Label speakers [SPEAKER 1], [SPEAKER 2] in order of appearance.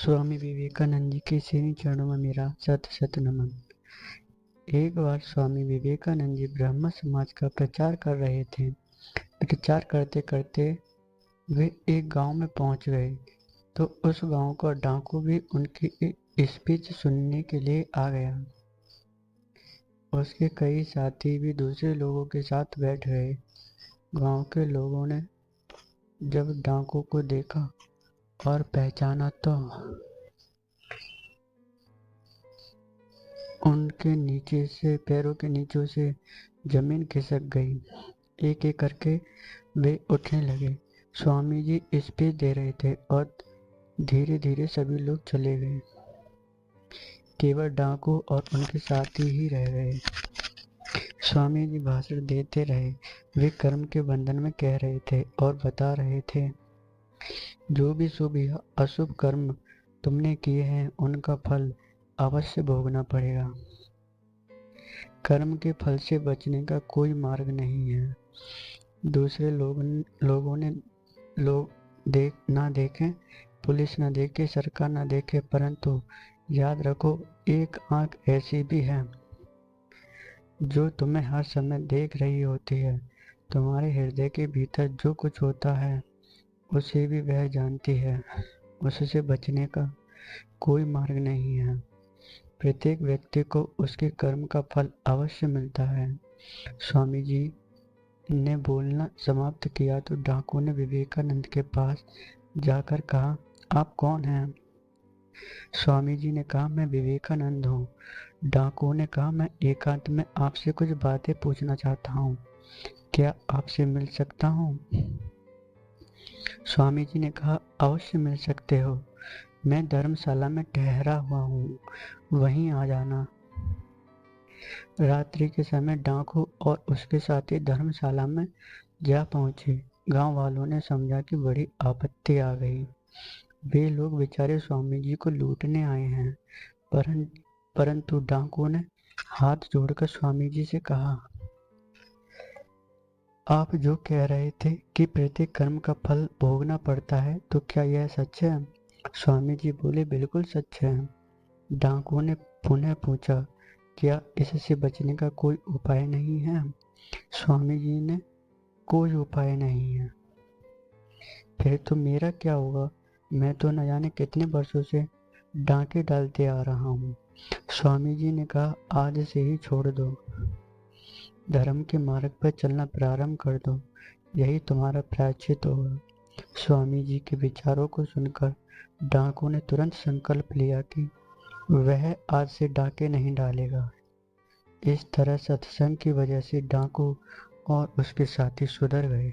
[SPEAKER 1] स्वामी विवेकानंद जी के श्री चरणों में मेरा शत शत नमन। एक बार स्वामी विवेकानंद जी ब्रह्म समाज का प्रचार कर रहे थे। प्रचार करते करते वे एक गांव में पहुंच गए तो उस गांव का डाकू भी उनकी स्पीच सुनने के लिए आ गया। उसके कई साथी भी दूसरे लोगों के साथ बैठ गए। गांव के लोगों ने जब डाकू को देखा और पहचाना तो उनके नीचे से पैरों के नीचे से जमीन खिसक गई। एक एक करके वे उठने लगे। स्वामी जी स्पीच दे रहे थे और धीरे धीरे सभी लोग चले गए। केवल डाकू और उनके साथी ही रह गए। स्वामी जी भाषण देते रहे। वे कर्म के बंधन में कह रहे थे और बता रहे थे, जो भी शुभ या अशुभ कर्म तुमने किए हैं उनका फल अवश्य भोगना पड़ेगा। कर्म के फल से बचने का कोई मार्ग नहीं है। दूसरे लोगों ने ना देखें, पुलिस ना देखे, सरकार ना देखे, परंतु याद रखो एक आंख ऐसी भी है जो तुम्हें हर समय देख रही होती है। तुम्हारे हृदय के भीतर जो कुछ होता है उसे भी वह जानती है। उससे बचने का कोई मार्ग नहीं है। प्रत्येक व्यक्ति को उसके कर्म का फल अवश्य मिलता है। स्वामी जी ने बोलना समाप्त किया तो डाकू ने विवेकानंद के पास जाकर कहा, आप कौन हैं? स्वामी जी ने कहा, मैं विवेकानंद हूँ। डाकू ने कहा, मैं एकांत में आपसे कुछ बातें पूछना चाहता हूँ, क्या आपसे मिल सकता हूँ? स्वामी जी ने कहा, अवश्य मिल सकते हो। मैं धर्मशाला में ठहरा हुआ हूँ, वहीं आ जाना। रात्रि के समय डाकू और उसके साथी धर्मशाला में जा पहुंचे। गांव वालों ने समझा कि बड़ी आपत्ति आ गई। वे लोग बेचारे स्वामी जी को लूटने आए हैं। परंतु डाकू ने हाथ जोड़कर स्वामी जी से कहा, आप जो कह रहे थे कि प्रत्येक कर्म का फल भोगना पड़ता है, तो क्या यह सच है? स्वामी जी बोले, बिल्कुल सच है। डाकू ने पुनः पूछा, क्या इससे बचने का कोई उपाय नहीं है? स्वामी जी ने, कोई उपाय नहीं है। फिर तो मेरा क्या होगा? मैं तो न जाने कितने वर्षों से डांके डालते आ रहा हूँ। स्वामी जी ने कहा, आज से ही छोड़ दो, धर्म के मार्ग पर चलना प्रारंभ कर दो, यही तुम्हारा प्रायश्चित होगा। स्वामी जी के विचारों को सुनकर डाकू ने तुरंत संकल्प लिया कि वह आज से डाके नहीं डालेगा। इस तरह सत्संग की वजह से डाकू और उसके साथी सुधर गए।